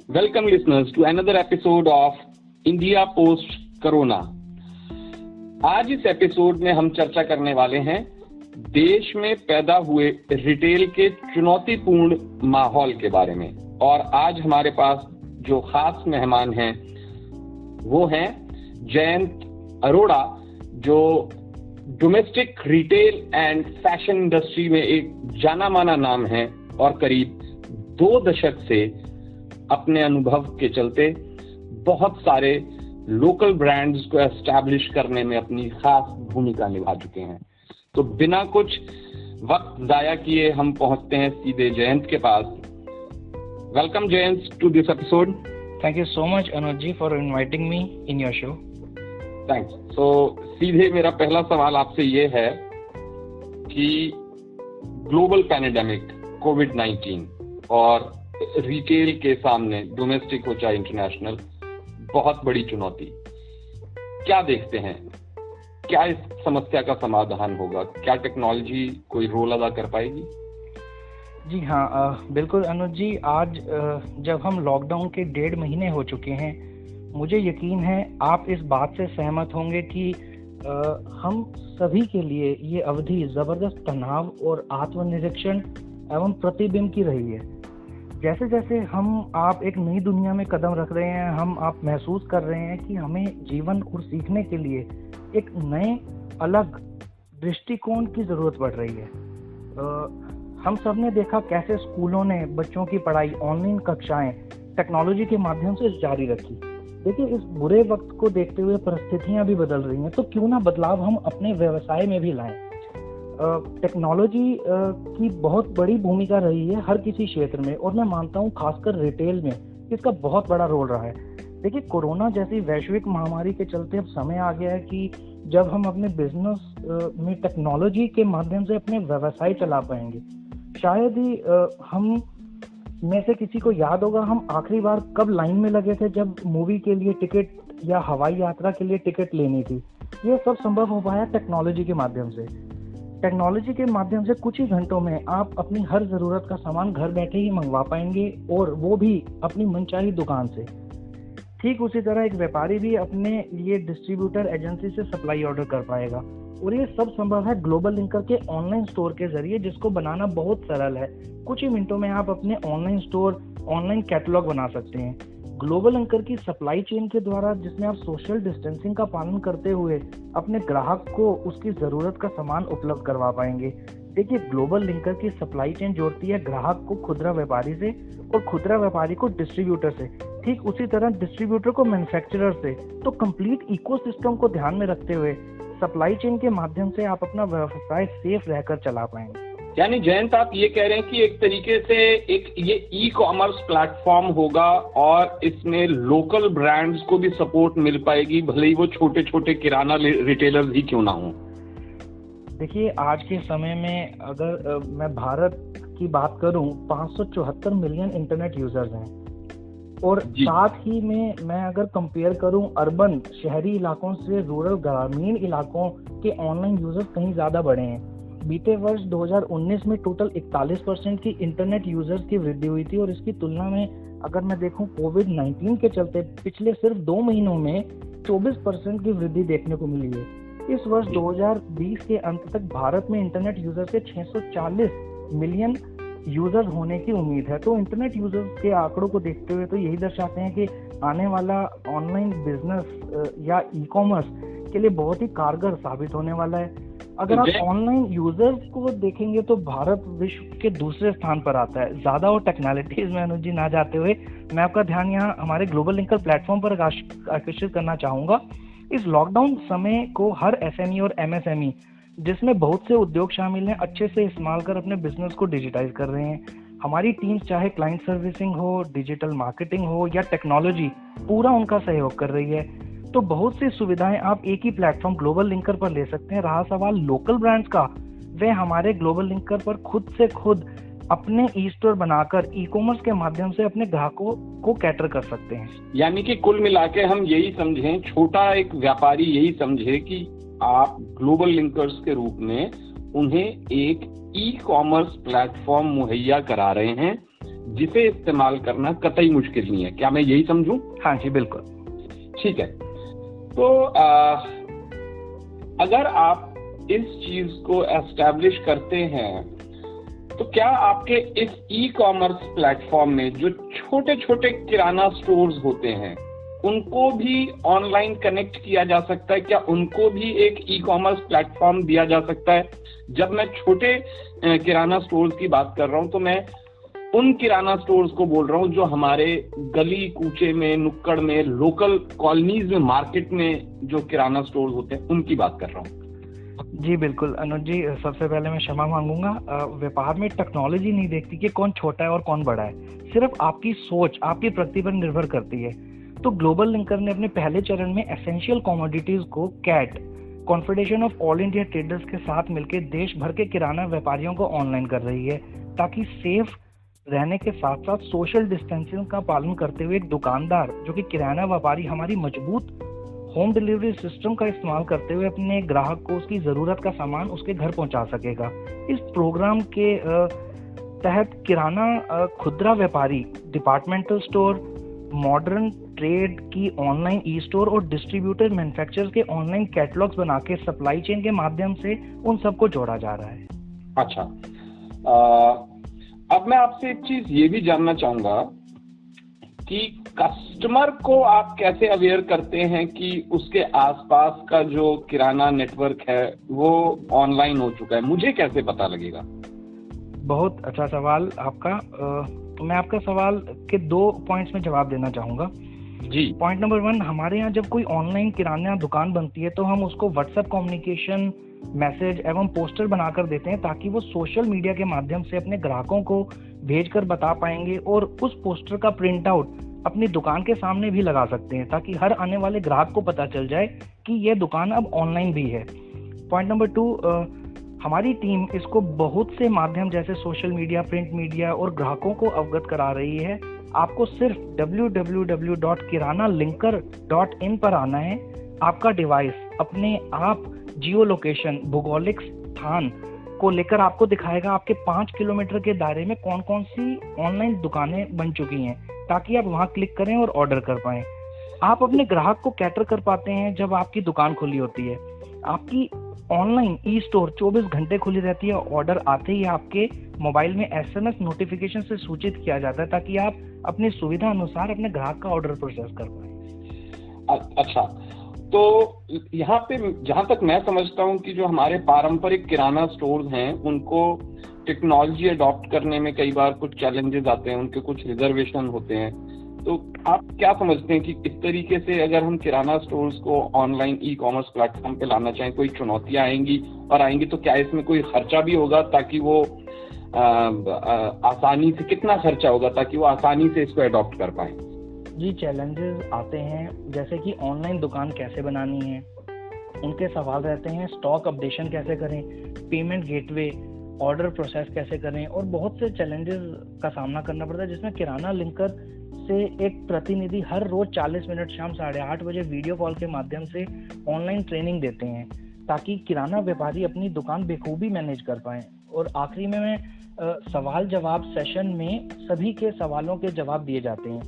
Welcome listeners to another episode of India Post Corona। आज इस episode में हम चर्चा करने वाले हैं देश में पैदा हुए रिटेल के चुनौतीपूर्ण माहौल के बारे में। और आज हमारे पास जो खास मेहमान हैं वो हैं जयंत अरोड़ा, जो domestic retail and fashion industry में एक जाना माना नाम है और करीब 2 दशक से अपने अनुभव के चलते बहुत सारे लोकल ब्रांड्स को एस्टैब्लिश करने में अपनी खास भूमिका निभा चुके हैं। तो बिना कुछ वक्त जाया किए हम पहुंचते हैं सीधे जयंत के पास। Welcome Jayant to this episode. Thank you so much Anuj ji for inviting me in your show. Thanks. तो सीधे मेरा पहला सवाल आपसे ये है कि ग्लोबल पैंडेमिक कोविड-19 और रिटेल के सामने, डोमेस्टिक हो चाहे इंटरनेशनल, बहुत बड़ी चुनौती। क्या देखते हैं, क्या इस समस्या का समाधान होगा? क्या टेक्नोलॉजी कोई रोल अदा कर पाएगी? जी हाँ, बिल्कुल अनुज जी। आज जब हम लॉकडाउन के 1.5 महीने हो चुके हैं, मुझे यकीन है आप इस बात से सहमत होंगे कि हम सभी के लिए ये अवधि ज़बरदस्त तनाव और आत्मनिरीक्षण एवं प्रतिबिंब की रही है। जैसे जैसे आप एक नई दुनिया में कदम रख रहे हैं, आप महसूस कर रहे हैं कि हमें जीवन और सीखने के लिए एक नए अलग दृष्टिकोण की ज़रूरत पड़ रही है। हम सब ने देखा कैसे स्कूलों ने बच्चों की पढ़ाई, ऑनलाइन कक्षाएं टेक्नोलॉजी के माध्यम से जारी रखी। देखिए, इस बुरे वक्त को देखते हुए परिस्थितियां भी बदल रही हैं, तो क्यों ना बदलाव हम अपने व्यवसाय में भी लाएं। टेक्नोलॉजी की बहुत बड़ी भूमिका रही है हर किसी क्षेत्र में, और मैं मानता हूँ खासकर रिटेल में इसका बहुत बड़ा रोल रहा है। देखिए, कोरोना जैसी वैश्विक महामारी के चलते अब समय आ गया है कि जब हम अपने बिजनेस में टेक्नोलॉजी के माध्यम से अपने व्यवसाय चला पाएंगे। शायद ही हम में से किसी को याद होगा हम आखिरी बार कब लाइन में लगे थे जब मूवी के लिए टिकट या हवाई यात्रा के लिए टिकट लेनी थी। ये सब संभव हो पाया टेक्नोलॉजी के माध्यम से। टेक्नोलॉजी के माध्यम से कुछ ही घंटों में आप अपनी हर ज़रूरत का सामान घर बैठे ही मंगवा पाएंगे, और वो भी अपनी मनचाही दुकान से। ठीक उसी तरह एक व्यापारी भी अपने लिए डिस्ट्रीब्यूटर एजेंसी से सप्लाई ऑर्डर कर पाएगा, और ये सब संभव है ग्लोबल लिंकर के ऑनलाइन स्टोर के जरिए, जिसको बनाना बहुत सरल है। कुछ ही मिनटों में आप अपने ऑनलाइन स्टोर, ऑनलाइन कैटलॉग बना सकते हैं ग्लोबल लिंकर की सप्लाई चेन के द्वारा, जिसमें आप सोशल डिस्टेंसिंग का पालन करते हुए अपने ग्राहक को उसकी ज़रूरत का सामान उपलब्ध करवा पाएंगे। देखिए, ग्लोबल लिंकर की सप्लाई चेन जोड़ती है ग्राहक को खुदरा व्यापारी से और खुदरा व्यापारी को डिस्ट्रीब्यूटर से, ठीक उसी तरह डिस्ट्रीब्यूटर को मैन्युफैक्चरर से। तो कंप्लीट इकोसिस्टम को ध्यान में रखते हुए सप्लाई चेन के माध्यम से आप अपना व्यवसाय सेफ रहकर चला पाएंगे। यानी जयंत, आप ये कह रहे हैं कि एक तरीके से ये ई कॉमर्स प्लेटफॉर्म होगा और इसमें लोकल ब्रांड्स को भी सपोर्ट मिल पाएगी, भले ही वो छोटे छोटे किराना रिटेलर्स ही क्यों ना हो। देखिए, आज के समय में अगर मैं भारत की बात करूं, 574 मिलियन इंटरनेट यूजर्स हैं, और साथ ही में मैं अगर कंपेयर करूं अर्बन शहरी इलाकों से रूरल ग्रामीण इलाकों के ऑनलाइन यूजर्स कहीं ज़्यादा बढ़े हैं। बीते वर्ष 2019 में टोटल 41% की इंटरनेट यूजर्स की वृद्धि हुई थी, और इसकी तुलना में अगर मैं देखूं कोविड-19 के चलते पिछले सिर्फ 2 महीनों में 24% की वृद्धि देखने को मिली है। इस वर्ष 2020 के अंत तक भारत में इंटरनेट यूजर से 640 मिलियन यूजर्स होने की उम्मीद है। तो इंटरनेट यूजर्स के आंकड़ों को देखते हुए तो यही दर्शाते हैं कि आने वाला ऑनलाइन बिजनेस या ई कॉमर्स के लिए बहुत ही कारगर साबित होने वाला है। अगर आप ऑनलाइन यूजर्स को देखेंगे तो भारत विश्व के दूसरे स्थान पर आता है। ज्यादा और टेक्नोलॉजीज में अनुज जी ना जाते हुए मैं आपका ध्यान यहाँ हमारे ग्लोबल लिंकर प्लेटफॉर्म पर आकर्षित करना चाहूंगा। इस लॉकडाउन समय को हर एसएमई और एमएसएमई, जिसमें बहुत से उद्योग शामिल हैं, अच्छे से इस्तेमाल कर अपने बिजनेस को डिजिटाइज कर रहे हैं। हमारी टीम चाहे क्लाइंट सर्विसिंग हो, डिजिटल मार्केटिंग हो या टेक्नोलॉजी, पूरा उनका सहयोग कर रही है। तो बहुत सी सुविधाएं आप एक ही प्लेटफॉर्म ग्लोबल लिंकर पर ले सकते हैं। रहा सवाल लोकल ब्रांड्स का, वे हमारे ग्लोबल लिंकर पर खुद से खुद अपने ई स्टोर बनाकर ई कॉमर्स के माध्यम से अपने ग्राहकों को कैटर कर सकते हैं। यानी कि कुल मिला के हम यही समझें, छोटा एक व्यापारी यही समझे कि आप ग्लोबल लिंकर्स के रूप में उन्हें एक ई कॉमर्स प्लेटफॉर्म मुहैया करा रहे हैं जिसे इस्तेमाल करना कतई मुश्किल नहीं है। क्या मैं यही समझूं? हाँ जी, बिल्कुल। ठीक है। तो अगर आप इस चीज को एस्टैब्लिश करते हैं तो क्या आपके इस ई कॉमर्स प्लेटफॉर्म में जो छोटे छोटे किराना स्टोर्स होते हैं उनको भी ऑनलाइन कनेक्ट किया जा सकता है? क्या उनको भी एक ई कॉमर्स प्लेटफॉर्म दिया जा सकता है? जब मैं छोटे किराना स्टोर्स की बात कर रहा हूं तो मैं उन किराना स्टोर्स को बोल रहा हूं जो हमारे गली कूचे में, नुक्कड़ में, लोकल कॉलोनीज में, मार्केट में जो किराना स्टोर्स होते हैं उनकी बात कर रहा हूं। जी बिल्कुल अनुज जी, सबसे पहले मैं क्षमा मांगूंगा। व्यापार में टेक्नोलॉजी नहीं देखती कि कौन छोटा है और कौन बड़ा है, सिर्फ आपकी सोच, आपकी प्रगति पर निर्भर करती है। तो ग्लोबल लिंकर ने अपने पहले चरण में एसेंशियल कमोडिटीज को CAIT, Confederation of All India Traders के साथ मिलकर देश भर के किराना व्यापारियों को ऑनलाइन कर रही है, ताकि सेफ रहने के साथ साथ सोशल डिस्टेंसिंग का पालन करते हुए एक दुकानदार जो कि किराना व्यापारी हमारी मजबूत होम डिलीवरी सिस्टम का इस्तेमाल करते हुए अपने ग्राहक को उसकी ज़रूरत का सामान उसके घर पहुंचा सकेगा। इस प्रोग्राम के तहत किराना खुदरा व्यापारी, डिपार्टमेंटल स्टोर, मॉडर्न ट्रेड की ऑनलाइन ई स्टोर और डिस्ट्रीब्यूटर मैन्युफैक्चरर्स के ऑनलाइन कैटलॉग्स बना के सप्लाई चेन के माध्यम से उन सबको जोड़ा जा रहा है। अच्छा, अब मैं आपसे एक चीज ये भी जानना चाहूंगा कि कस्टमर को आप कैसे अवेयर करते हैं कि उसके आसपास का जो किराना नेटवर्क है वो ऑनलाइन हो चुका है? मुझे कैसे पता लगेगा? बहुत अच्छा सवाल आपका। तो मैं आपका सवाल के 2 पॉइंट्स में जवाब देना चाहूँगा जी। पॉइंट नंबर 1, हमारे यहाँ जब कोई ऑनलाइन किराना दुकान बनती है तो हम उसको व्हाट्सएप कम्युनिकेशन, मैसेज एवं पोस्टर बनाकर देते हैं, ताकि वो सोशल मीडिया के माध्यम से अपने ग्राहकों को भेजकर बता पाएंगे और उस पोस्टर का प्रिंट आउट अपनी दुकान के सामने भी लगा सकते हैं, ताकि हर आने वाले ग्राहक को पता चल जाए कि ये दुकान अब ऑनलाइन भी है। पॉइंट नंबर 2, हमारी टीम इसको बहुत से माध्यम जैसे सोशल मीडिया, प्रिंट मीडिया और ग्राहकों को अवगत करा रही है। आपको सिर्फ www.kiranalinker.in पर आना है। आपका डिवाइस अपने आप जियो लोकेशन, भौगोलिक स्थान को लेकर आपको दिखाएगा आपके 5 किलोमीटर के दायरे में कौन कौन सी ऑनलाइन दुकानें बन चुकी हैं, ताकि आप वहां क्लिक करें और ऑर्डर कर पाएं। आप अपने ग्राहक को कैटर कर पाते हैं जब आपकी दुकान खुली होती है। आपकी ऑनलाइन ई स्टोर 24 घंटे खुली रहती है। ऑर्डर आते ही आपके मोबाइल में SMS नोटिफिकेशन से सूचित किया जाता है, ताकि आप अपनी सुविधा अनुसार अपने ग्राहक का ऑर्डर प्रोसेस कर पाएं। अच्छा, तो यहाँ पे जहाँ तक मैं समझता हूँ कि जो हमारे पारंपरिक किराना स्टोर्स हैं उनको टेक्नोलॉजी अडॉप्ट करने में कई बार कुछ चैलेंजेस आते हैं, उनके कुछ रिजर्वेशन होते हैं। तो आप क्या समझते हैं कि इस तरीके से अगर हम किराना स्टोर्स को ऑनलाइन ई कॉमर्स प्लेटफॉर्म पे लाना चाहें, कोई चुनौतियां आएंगी? और आएंगी तो क्या इसमें कोई खर्चा भी होगा ताकि वो आसानी से, कितना खर्चा होगा ताकि वो आसानी से इसको अडॉप्ट कर पाए? जी, चैलेंजेस आते हैं, जैसे कि ऑनलाइन दुकान कैसे बनानी है, उनके सवाल रहते हैं। स्टॉक अपडेशन कैसे करें, पेमेंट गेटवे, ऑर्डर प्रोसेस कैसे करें, और बहुत से चैलेंजेस का सामना करना पड़ता है, जिसमें किराना लिंकर से एक प्रतिनिधि हर रोज 40 मिनट शाम 8:30 बजे वीडियो कॉल के माध्यम से ऑनलाइन ट्रेनिंग देते हैं, ताकि किराना व्यापारी अपनी दुकान बेखूबी मैनेज कर पाएं। और आखिरी में मैं सवाल जवाब सेशन में सभी के सवालों के जवाब दिए जाते हैं।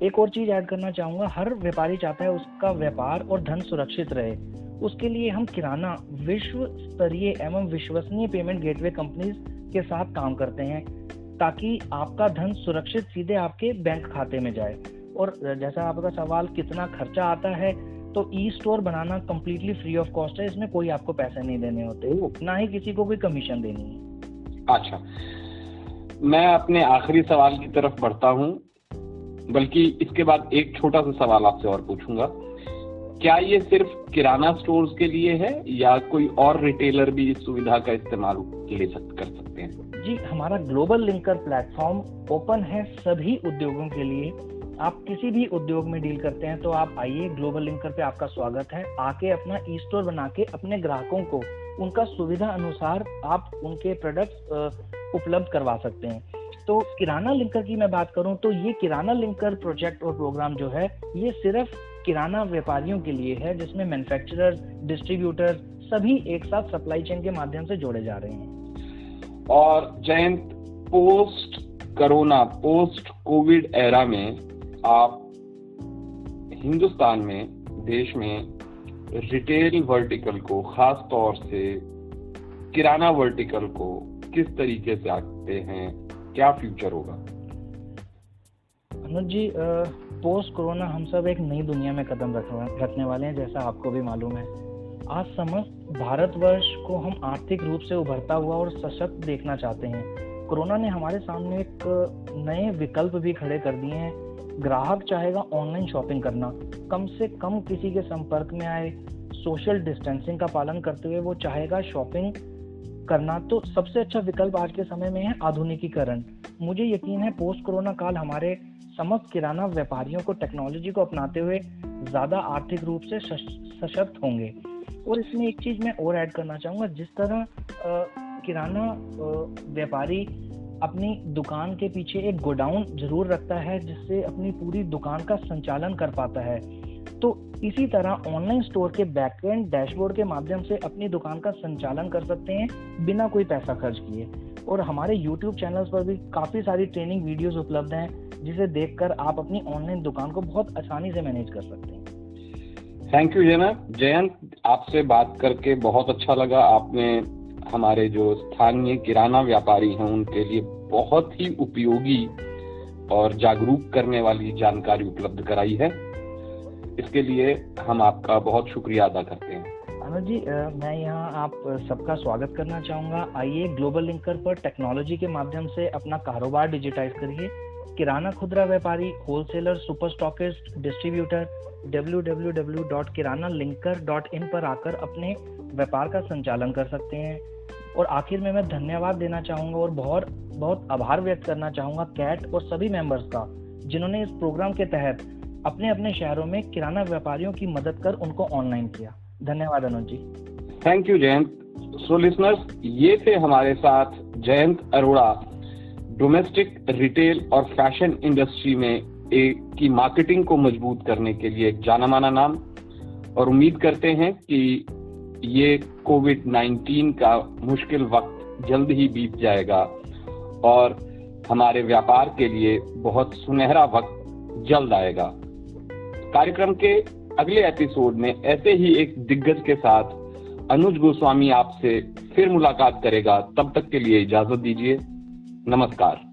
एक और चीज ऐड करना चाहूँगा, हर व्यापारी चाहता है उसका व्यापार और धन सुरक्षित रहे। उसके लिए हम किराना विश्व स्तरीय एवं विश्वसनीय पेमेंट गेटवे कंपनीज के साथ काम करते हैं, ताकि आपका धन सुरक्षित सीधे आपके बैंक खाते में जाए। और जैसा आपका सवाल कितना खर्चा आता है, तो e store banana completely free of cost है। इसमें कोई आपको पैसे नहीं देने होते, ना ही किसी को कोई कमीशन देनी है। अच्छा, मैं अपने आखिरी सवाल की तरफ बढ़ता हूँ, बल्कि इसके बाद एक छोटा सा सवाल आपसे और पूछूंगा। क्या ये सिर्फ किराना स्टोर्स के लिए है या कोई और रिटेलर भी इस सुविधा का इस्तेमाल कर सकते हैं? जी, हमारा ग्लोबल लिंकर प्लेटफॉर्म ओपन है सभी उद्योगों के लिए। आप किसी भी उद्योग में डील करते हैं तो आप आइए, ग्लोबल लिंकर पे आपका स्वागत है। आके अपना ई स्टोर बना के अपने ग्राहकों को उनका सुविधा अनुसार आप उनके प्रोडक्ट्स उपलब्ध करवा सकते हैं। तो किराना लिंकर की मैं बात करूं तो ये किराना लिंकर प्रोजेक्ट और प्रोग्राम जो है, ये सिर्फ किराना व्यापारियों के लिए है, जिसमें मैन्युफैक्चरर्स, डिस्ट्रीब्यूटर्स सभी एक साथ सप्लाई चेन के माध्यम से जोड़े जा रहे हैं। और Jayant, post corona post Covid era में आप हिंदुस्तान में, देश में रिटेल वर्टिकल को, खास तौर से किराना वर्टिकल को किस तरीके से आते हैं, क्या फ्यूचर होगा? अनुज जी, पोस्ट कोरोना हम सब एक नई दुनिया में कदम रखने वाले हैं, जैसा आपको भी मालूम है। आज समस्त भारतवर्ष को हम आर्थिक रूप से उभरता हुआ और सशक्त देखना चाहते हैं। कोरोना ने हमारे सामने एक नए विकल्प भी खड़े कर दिए हैं। ग्राहक चाहेगा ऑनलाइन शॉपिंग करना, कम से कम किसी के संपर्क में आए, सोशल डिस्टेंसिंग का पालन करते हुए वो चाहेगा शॉपिंग करना। तो सबसे अच्छा विकल्प आज के समय में है आधुनिकीकरण। मुझे यकीन है पोस्ट कोरोना काल हमारे समस्त किराना व्यापारियों को टेक्नोलॉजी को अपनाते हुए ज़्यादा आर्थिक रूप से सशक्त होंगे। और इसमें एक चीज़ मैं और ऐड करना चाहूँगा, जिस तरह किराना व्यापारी अपनी दुकान के पीछे एक गोडाउन जरूर रखता है जिससे अपनी पूरी दुकान का संचालन कर पाता है, तो इसी तरह ऑनलाइन स्टोर के बैकएंड डैशबोर्ड के माध्यम से अपनी दुकान का संचालन कर सकते हैं बिना कोई पैसा खर्च किए। और हमारे YouTube चैनल्स पर भी काफ़ी सारी ट्रेनिंग वीडियोस उपलब्ध हैं जिसे देखकर आप अपनी ऑनलाइन दुकान को बहुत आसानी से मैनेज कर सकते हैं। थैंक यू जयंत, आपसे बात करके बहुत अच्छा लगा। आपने हमारे जो स्थानीय किराना व्यापारी हैं उनके लिए बहुत ही उपयोगी और जागरूक करने वाली जानकारी उपलब्ध कराई है। इसके लिए हम आपका बहुत शुक्रिया अदा करते हैं। अनुज जी, मैं यहाँ आप सबका स्वागत करना चाहूँगा। आइए ग्लोबल लिंकर पर टेक्नोलॉजी के माध्यम से अपना कारोबार डिजिटाइज करिए। किराना खुदरा व्यापारी, wholesaler, super stockist, distributor www.kiranalinker.in पर आकर अपने व्यापार का संचालन कर सकते हैं। और आखिर में मैं धन्यवाद देना चाहूँगा और बहुत बहुत आभार व्यक्त करना चाहूँगा कैट और सभी मेंबर्स का, जिन्होंने इस प्रोग्राम के तहत अपने अपने शहरों में किराना व्यापारियों की मदद कर उनको ऑनलाइन किया। धन्यवाद Anuj ji. Thank you Jayant. So listeners, ये थे हमारे साथ जयंत अरोड़ा, डोमेस्टिक रिटेल और फैशन इंडस्ट्री में की मार्केटिंग को मजबूत करने के लिए एक जाना माना नाम। और उम्मीद करते हैं कि ये कोविड-19 का मुश्किल वक्त जल्द ही बीत जाएगा और हमारे व्यापार के लिए बहुत सुनहरा वक्त जल्द आएगा। कार्यक्रम के अगले एपिसोड में ऐसे ही एक दिग्गज के साथ अनुज गोस्वामी आपसे फिर मुलाकात करेगा। तब तक के लिए इजाजत दीजिए। नमस्कार।